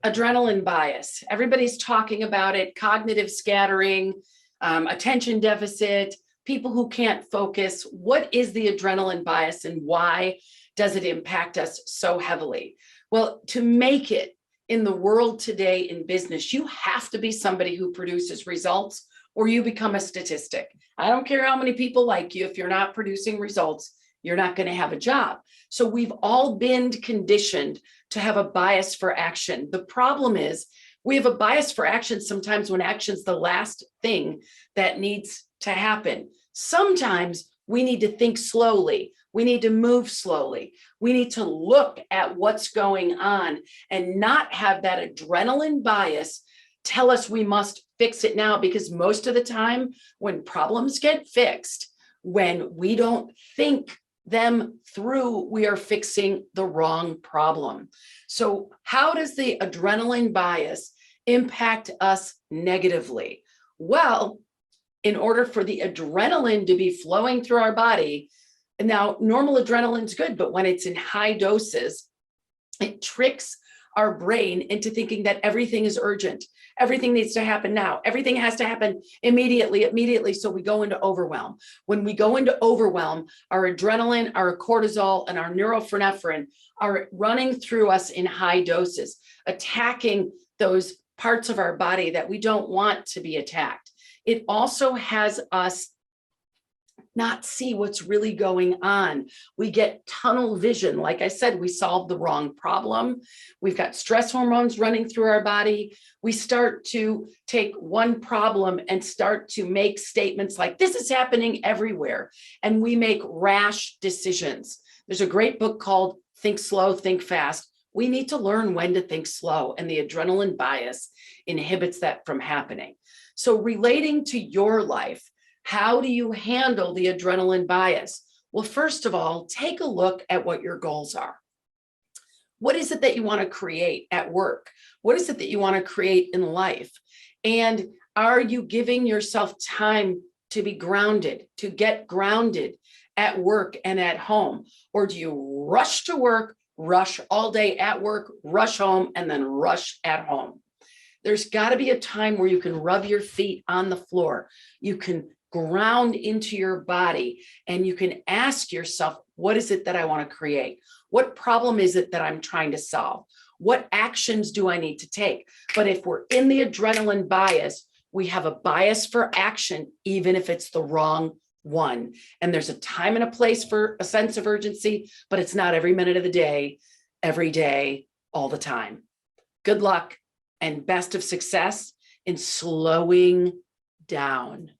Adrenaline bias. Everybody's talking about it, cognitive scattering, attention deficit, people who can't focus. What is the adrenaline bias and why does it impact us so heavily? Well, to make it in the world today in business, you have to be somebody who produces results or you become a statistic. I don't care how many people like you, if you're not producing results, you're not going to have a job. So we've all been conditioned to have a bias for action. The problem is we have a bias for action sometimes when action's the last thing that needs to happen. Sometimes we need to think slowly. We need to move slowly. We need to look at what's going on and not have that adrenaline bias tell us we must fix it now, because most of the time when problems get fixed, when we don't think them through, we are fixing the wrong problem. So how does the adrenaline bias impact us negatively? Well, in order for the adrenaline to be flowing through our body, now normal adrenaline is good, but when it's in high doses, it tricks our brain into thinking that everything is urgent. Everything needs to happen now. Everything has to happen immediately. So we go into overwhelm. When we go into overwhelm, our adrenaline, our cortisol, and our norepinephrine are running through us in high doses, attacking those parts of our body that we don't want to be attacked. It also has us not see what's really going on. We get tunnel vision. Like I said, we solved the wrong problem. We've got stress hormones running through our body. We start to take one problem and start to make statements like, this is happening everywhere. And we make rash decisions. There's a great book called Think Slow, Think Fast. We need to learn when to think slow, and the adrenaline bias inhibits that from happening. So relating to your life, how do you handle the adrenaline bias? Well, first of all, take a look at what your goals are. What is it that you want to create at work? What is it that you want to create in life? And are you giving yourself time to be grounded, to get grounded at work and at home? Or do you rush to work, rush all day at work, rush home, and then rush at home? There's got to be a time where you can rub your feet on the floor. You can ground into your body and you can ask yourself, what is it that I want to create? What problem is it that I'm trying to solve? What actions do I need to take? But if we're in the adrenaline bias, we have a bias for action, even if it's the wrong one. And there's a time and a place for a sense of urgency, but it's not every minute of the day, every day, all the time. Good luck and best of success in slowing down.